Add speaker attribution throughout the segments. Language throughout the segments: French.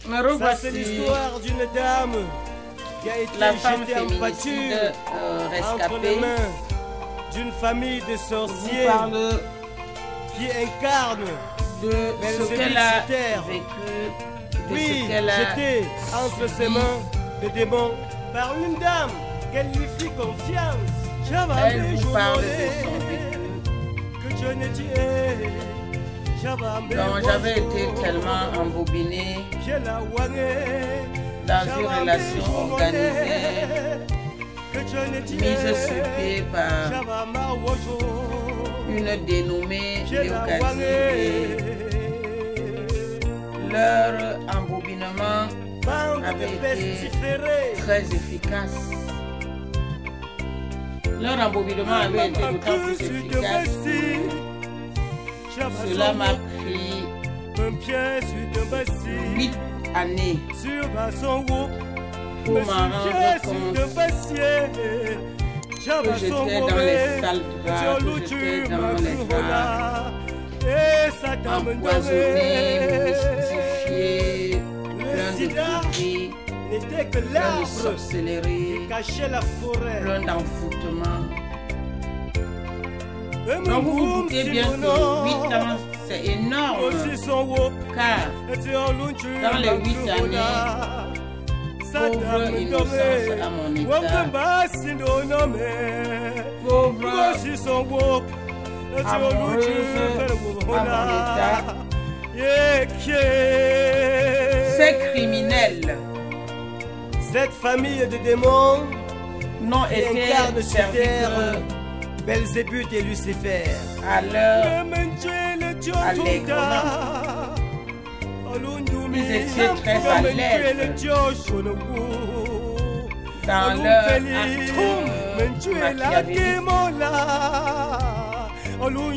Speaker 1: Me
Speaker 2: Ça,
Speaker 1: revoici.
Speaker 2: c'est l'histoire d'une dame qui a été
Speaker 1: La femme
Speaker 2: jetée en pâture
Speaker 1: féminicide
Speaker 2: entre les
Speaker 1: rescapée.
Speaker 2: mains d'une famille de
Speaker 1: Je vous
Speaker 2: sorciers
Speaker 1: parle
Speaker 2: qui incarne
Speaker 1: de ce qu'elle a vécu, de
Speaker 2: oui,
Speaker 1: ce qu'elle a
Speaker 2: jeté entre ses
Speaker 1: subi.
Speaker 2: mains le démon par une dame qu'elle lui fit confiance.
Speaker 1: Elle vous parle de son vécu.
Speaker 2: Que Dieu ne tué.
Speaker 1: Donc j'avais été tellement embobinée dans une relation organisée, mise sur pied par une dénommée Léocadie. Leur embobinement avait été très efficace. Leur embobinement avait été d'autant plus efficace. Cela m'a pris 8 années pour m'en rendre compte que j'étais dans les sales draps, que j'étais dans les draps, empoisonnée, mystifiée, plein de tromperies, plein de sorcellerie, plein d'enfoutement. Donc vous vous doutez bien que 8 ans, c'est énorme, car dans les 8 années, pauvre innocence à mon état, pauvre amoureuse à mon état, ces criminels,
Speaker 2: cette famille de démons
Speaker 1: n'ont été serviteurs
Speaker 2: Belzébuth et Lucifer
Speaker 1: à leur allègrement. Ils étaient très à l'aise dans leur acte machiavélique,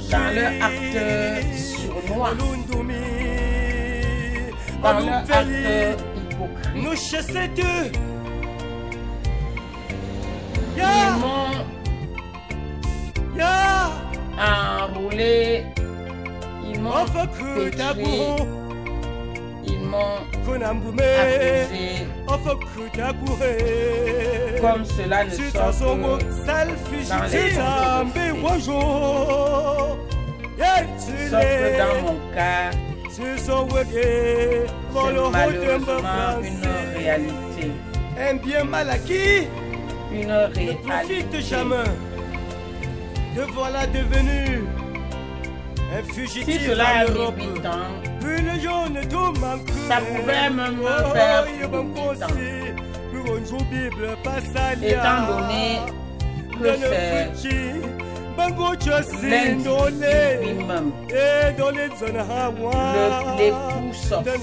Speaker 1: dans leur acte sournois, dans leur acte hypocrite. Ils m'ont enroulé, ils m'ont pétri, ils m'ont accusé, comme cela ne sort que dans les sauf que dans mon cas, c'est malheureusement une réalité.
Speaker 2: Un bien mal acquis
Speaker 1: une
Speaker 2: ne profite
Speaker 1: réalité.
Speaker 2: jamais. Te voilà devenu un fugitif
Speaker 1: Si cela
Speaker 2: en
Speaker 1: a mis
Speaker 2: Europe.
Speaker 1: 8 ans,
Speaker 2: Une jaune tout manque.
Speaker 1: ça pouvait même me faire plus de 8 ans. Étant donné que c'est l'individu lui-même, l'époux sorcier,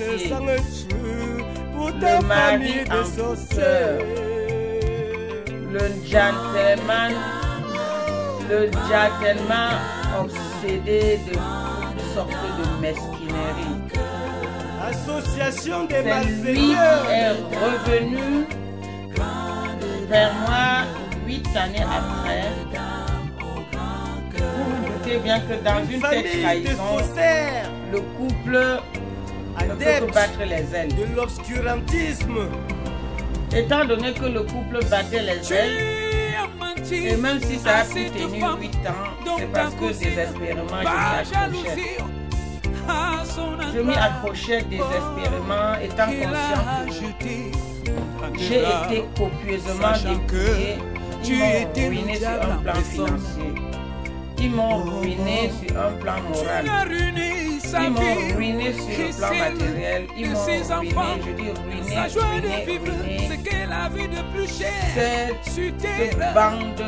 Speaker 1: le mari envoûteur, le gentleman obsédé de toutes sortes de mesquineries.
Speaker 2: Association des
Speaker 1: C'est lui
Speaker 2: malfaiteurs.
Speaker 1: qui est revenu vers moi 8 années après. Vous vous doutez bien que dans une telle
Speaker 2: Famille de
Speaker 1: trahison,
Speaker 2: faussaires,
Speaker 1: le couple ne peut que
Speaker 2: adeptes
Speaker 1: battre les ailes.
Speaker 2: de l'obscurantisme.
Speaker 1: Étant donné que le couple battait les ailes, et même si ça a pu tenir 8 ans, c'est parce que désespérément je m'y accrochais désespérément, étant conscient que j'ai été copieusement dépouillé. Ils m'ont ruiné sur un plan financier. Ils m'ont ruiné sur un plan moral. Ils m'ont ruiné sur le plan matériel. Ils m'ont ruiné, je dis ruiné. Cette bande de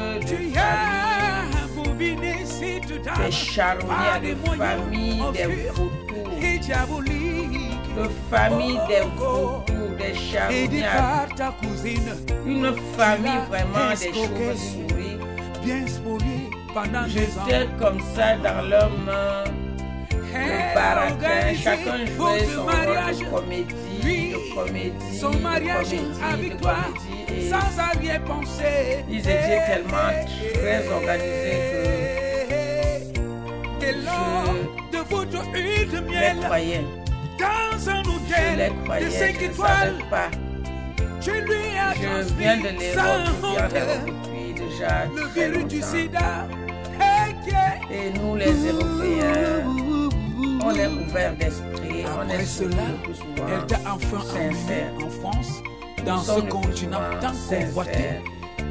Speaker 1: familles, des charognards, de familles, des vautours, de familles, des vautours, des charognards, une famille vraiment des chauves-souris. J'étais comme ça dans leurs mains, le baratin, chacun jouait son rôle de comédie, et ils étaient tellement très organisés que je les croyais. Je les croyais, je ne savais pas. Je viens de l'Europe depuis déjà très longtemps. Et nous les Européens, on est ouverts d'esprit, on est plus souvent sincères.
Speaker 3: En France, dans ce continent tant convoité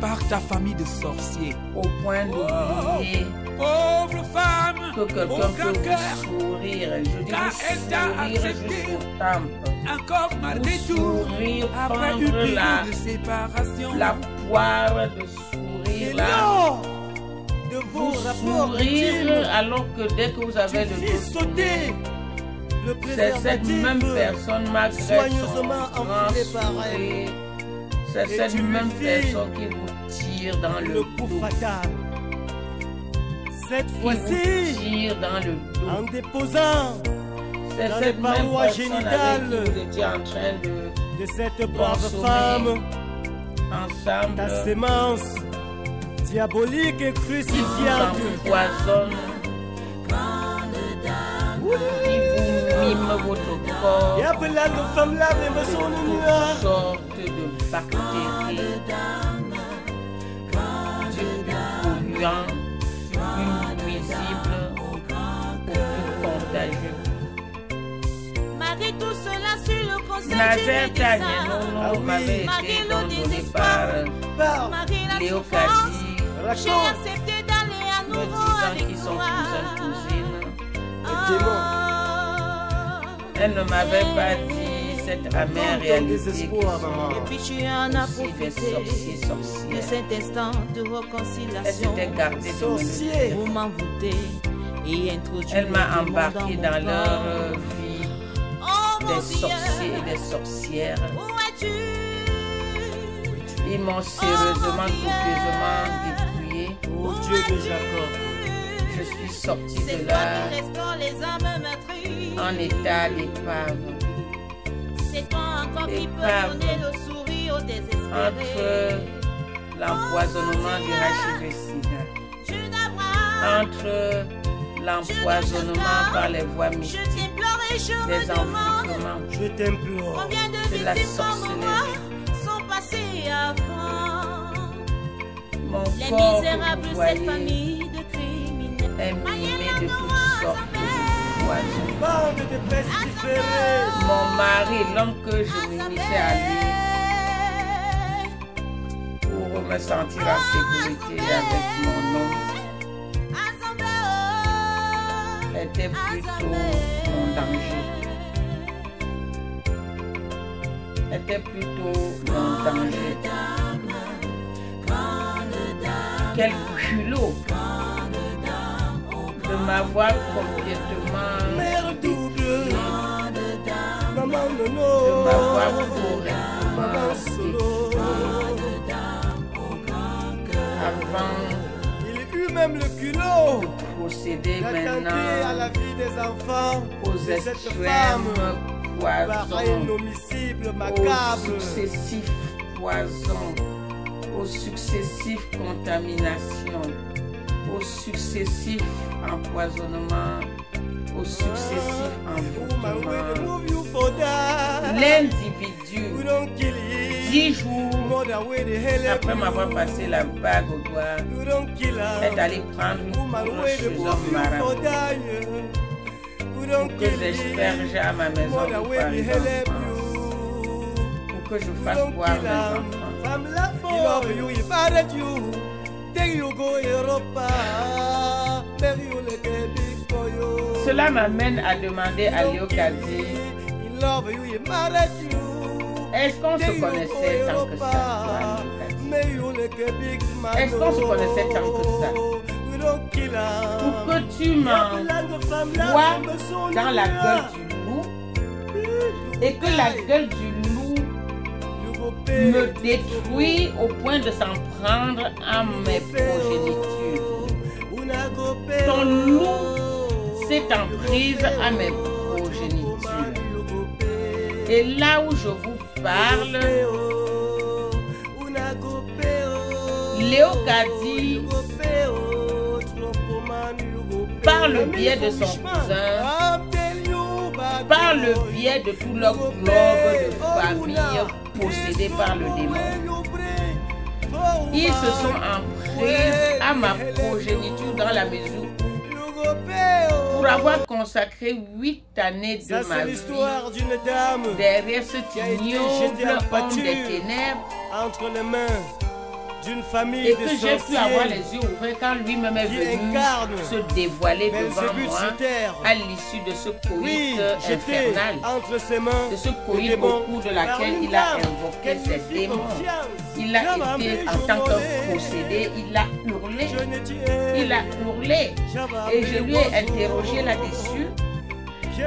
Speaker 3: par ta famille de sorciers.
Speaker 1: Au point d'oublier
Speaker 3: Pauvre femme,
Speaker 1: que quelqu'un peut vous sourire. Je dis vous sourire jusqu'au temple.
Speaker 3: encore malgré tout,
Speaker 1: Sourire,
Speaker 3: après une
Speaker 1: prendre
Speaker 3: période de séparation.
Speaker 1: la poire de sourire là.
Speaker 2: de vos
Speaker 1: Vous
Speaker 2: rapports
Speaker 1: sourire
Speaker 2: intimes,
Speaker 1: alors que dès que vous avez le
Speaker 2: tu fis
Speaker 1: dos
Speaker 2: sauter le
Speaker 1: c'est cette
Speaker 2: préservatif
Speaker 1: même personne malgré son
Speaker 2: soigneusement
Speaker 1: grand
Speaker 2: enfilé par elle.
Speaker 1: sourire. C'est
Speaker 2: Et
Speaker 1: cette
Speaker 2: tu lui
Speaker 1: même
Speaker 2: fis
Speaker 1: personne qui vous tire dans le
Speaker 2: le coup
Speaker 1: dos.
Speaker 2: fatal. Cette
Speaker 1: Qui vous
Speaker 2: fois-ci,
Speaker 1: tire dans le
Speaker 2: en
Speaker 1: dos.
Speaker 2: déposant
Speaker 1: C'est
Speaker 2: dans
Speaker 1: cette
Speaker 2: les
Speaker 1: même
Speaker 2: parois
Speaker 1: personne avec
Speaker 2: génitales
Speaker 1: qui vous étiez en train de
Speaker 2: de cette brave
Speaker 1: consommer
Speaker 2: femme
Speaker 1: ensemble
Speaker 2: ta sémence diabolique et
Speaker 1: qui vous
Speaker 2: crucifiante.
Speaker 1: empoisonne, qui vous mime votre corps,
Speaker 2: Et après la femme là, mais me son
Speaker 1: toutes
Speaker 2: nuage.
Speaker 1: sortes de bactéries, du polluant, plus nuisible, au plus contagieux.
Speaker 4: Malgré tout cela, sur le conseil
Speaker 1: Nazaire
Speaker 4: du médecin,
Speaker 1: Tanyenono
Speaker 2: Ah oui.
Speaker 1: m'avait été
Speaker 4: Malgré le
Speaker 1: donné
Speaker 4: désespoir,
Speaker 1: par
Speaker 4: malgré la
Speaker 1: Léo
Speaker 4: souffrance,
Speaker 1: Kassi,
Speaker 4: j'ai
Speaker 2: Raconte.
Speaker 4: accepté d'aller à
Speaker 1: me
Speaker 4: nouveau
Speaker 1: disant
Speaker 4: avec
Speaker 1: qu'ils sont
Speaker 4: toi.
Speaker 1: cousins-cousines. Elle
Speaker 4: Ah.
Speaker 1: ne m'avait pas dit cette amère
Speaker 2: ton
Speaker 1: réalité
Speaker 2: désespoir,
Speaker 1: qu'ils
Speaker 2: maman.
Speaker 4: Et
Speaker 1: sont
Speaker 4: puis tu en as
Speaker 1: aussi des
Speaker 4: profité
Speaker 1: sorciers,
Speaker 4: de
Speaker 1: sorcières.
Speaker 4: cet instant de
Speaker 1: Elle
Speaker 4: réconciliation
Speaker 1: s'était gardée de me le
Speaker 2: Sorcier.
Speaker 1: dire.
Speaker 4: pour m'envoûter et introduire
Speaker 1: Elle m'a
Speaker 4: le démon
Speaker 1: embarqué
Speaker 4: mon
Speaker 1: dans leur
Speaker 4: corps.
Speaker 1: vie
Speaker 4: Oh mon
Speaker 1: des
Speaker 4: Dieu,
Speaker 1: sorciers et des sorcières.
Speaker 4: où es-tu?
Speaker 1: Ils m'ont sérieusement, copieusement dépouillé.
Speaker 2: Oh Dieu de Jacob.
Speaker 1: Je suis sortie
Speaker 4: C'est
Speaker 1: de
Speaker 4: toi
Speaker 1: là
Speaker 4: qui restaure les âmes meurtries.
Speaker 1: en état d'épave.
Speaker 4: C'est toi encore qui peux
Speaker 1: Épave.
Speaker 4: donner le sourire aux désespérés.
Speaker 1: Entre l'empoisonnement du HIV-Sida,
Speaker 4: Tu n'as
Speaker 1: entre l'empoisonnement par les voies
Speaker 4: Je
Speaker 1: mystiques,
Speaker 4: t'implore et je me
Speaker 1: des
Speaker 4: demande
Speaker 1: envoûtements,
Speaker 2: Je t'implore.
Speaker 4: combien de
Speaker 1: de la
Speaker 4: victimes comme moi
Speaker 1: sorcellerie.
Speaker 4: sont passées avant.
Speaker 1: Mon
Speaker 4: Les
Speaker 1: corps
Speaker 4: misérables,
Speaker 1: que vous
Speaker 4: cette
Speaker 1: voyez
Speaker 4: famille de criminels.
Speaker 1: est mimé de toutes sortes de poisons.
Speaker 2: Bande de pestiférés.
Speaker 1: Mon mari, l'homme que je m'unissais à lui pour me sentir en sécurité avec mon homme, était plutôt mon danger. Était plutôt mon danger. Quel culot de m'avoir complètement
Speaker 2: Mère double. Maman
Speaker 1: de
Speaker 2: nono.
Speaker 1: m'avoir
Speaker 2: Maman
Speaker 1: correctement
Speaker 2: solo.
Speaker 1: avant
Speaker 2: Il eut même le culot
Speaker 1: de procéder
Speaker 2: d'attenter à
Speaker 1: maintenant
Speaker 2: la vie des enfants
Speaker 1: aux
Speaker 2: de cette
Speaker 1: extrêmes
Speaker 2: femme par un
Speaker 1: poisons,
Speaker 2: homicide
Speaker 1: aux
Speaker 2: macabre.
Speaker 1: successifs poisons, aux successives contaminations, aux successifs empoisonnements, aux successifs envoûtements. L'individu, 10 jours après m'avoir passé la bague au doigt, est allé prendre une cour chez un marabout pour que j'espère à ma maison pour faire une enfance, pour que je fasse boire mes enfants. Cela m'amène à demander à Léo Kadzi, est-ce qu'on se connaissait tant que ça, toi, Léo Kadzi? Est-ce qu'on se connaissait tant que ça? Pour que tu m'envoies dans la gueule du loup et que la gueule du loup me détruit au point de s'en prendre à mes progénitures. Ton loup s'est en prise à mes progénitures. Et là où je vous parle, Léo Kadzi, par le biais de son cousin, par par le biais de tout leur globe de famille possédé par le démon. Ils se sont empris à ma progéniture dans la mesure pour avoir consacré 8 années de ma vie derrière ce ignoble homme des ténèbres
Speaker 2: entre les mains d'une famille
Speaker 1: et
Speaker 2: de
Speaker 1: que j'ai pu avoir les yeux ouverts quand lui-même est venu se dévoiler devant moi à l'issue de ce coït infernal,
Speaker 2: entre ses mains,
Speaker 1: de ce coït au cours de laquelle il a invoqué ses démons. Il a été en tant que possédé, il a hurlé, et je lui ai interrogé là-dessus.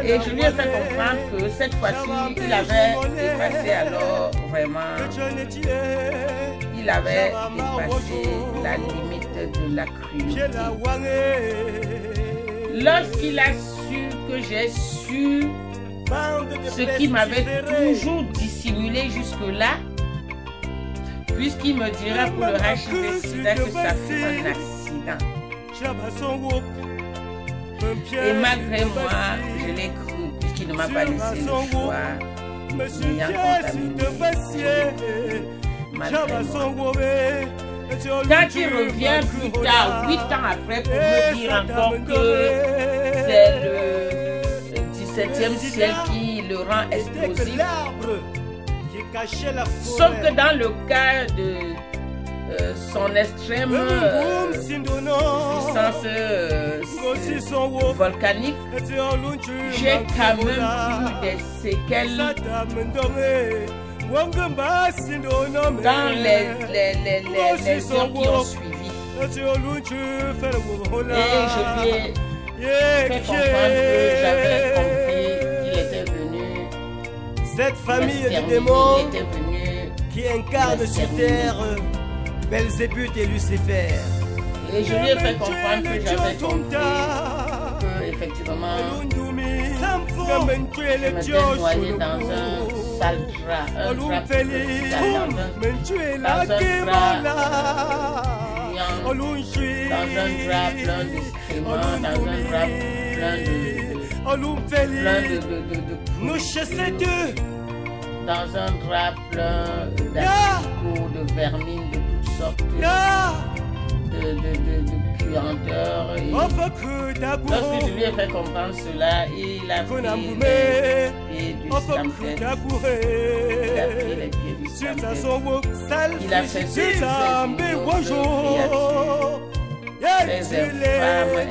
Speaker 1: Et je lui ai fait comprendre que cette fois-ci, il avait dépassé alors vraiment, il avait dépassé la limite de la cruauté. Lorsqu'il a su que j'ai su ce qui m'avait toujours dissimulé jusque-là, puisqu'il me dira pour le HIV-Sida que ça fut un accident. Et malgré moi, je l'ai cru, puisqu'il ne m'a pas laissé le choix, m'ayant contaminé. Malgré moi. Quand il revient plus tard, 8 ans après, pour me dire encore que c'est le 17e siècle qui le rend explosif, sauf que dans le cas de son extrême puissance volcanique, j'ai quand même eu des séquelles dans les heures qui ont suivi. Et je lui ai fait comprendre que j'avais compris qu'il était venu.
Speaker 2: Cette famille de démons qui incarne sur terre Belzébuth et Lucifer.
Speaker 1: Et je lui ai fait comprendre que j'avais compris que effectivement je m'étais noyé dans un sale drap, dans un drap plein d'excréments, dans un drap dans un drap plein d'asticots, de vermine, de toutes sortes de puanteurs. Lorsque je lui ai fait comprendre cela, il a pris les pieds du stampen. Il a pris les pieds du stampen. Il a fait ces infâmes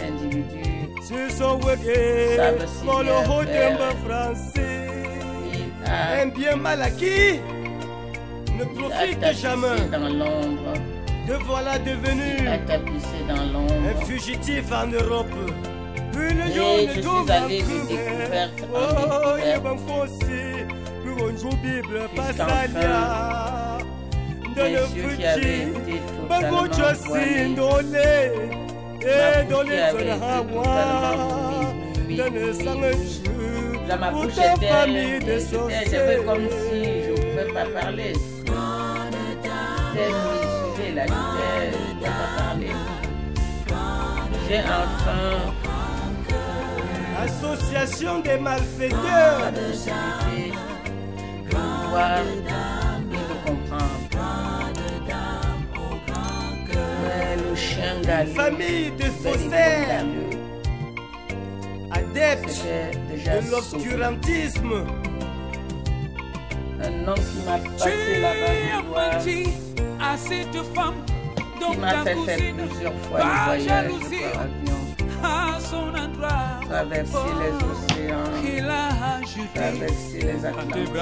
Speaker 1: individus savent si bien faire.
Speaker 2: Un bien mal acquis ne profite jamais.
Speaker 1: Dans l'ombre.
Speaker 2: Te voilà devenu un fugitif en Europe.
Speaker 1: Et je suis allé de découverte en découverte. Jusqu'enfin, mes yeux qui avaient été totalement voilés, ma bouche qui avait été totalement ma bouche j'avais comme si je ne pouvais pas parler. J'étais la tête, je ne peux pas parler. J'ai enfin
Speaker 2: association des malfaiteurs
Speaker 1: la possibilité de voir et de comprendre. Mais le chien galeux,
Speaker 2: famille de faussaires, adeptes de l'obscurantisme.
Speaker 1: Un homme qui m'a passé là-bas du doigt, qui m'a fait faire plusieurs fois le voyage par avion, traverser les océans, traverser les Atlantiques,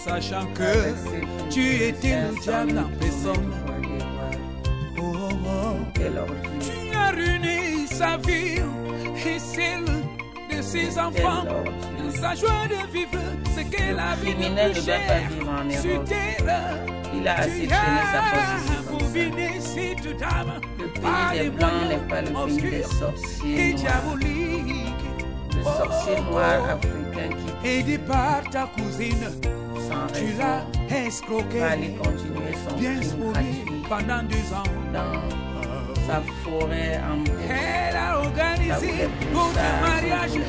Speaker 3: sachant que tu étais le diable en personne. Tu as ruiné sa vie et celle de ses enfants. Sa joie de vivre, c'est que la vie ne peut cher sur terre.
Speaker 1: Il a assez traîné sa force comme ça. Le pays des Blancs n'est pas le pays des sorciers noirs. Le sorcier noir africain qui, sans raison, va aller continuer son crime gratuit
Speaker 3: pendant 2 ans
Speaker 1: dans sa forêt en
Speaker 3: elle a organisé votre mariage.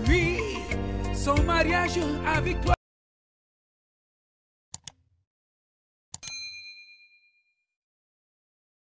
Speaker 3: Oui, son mariage avec toi.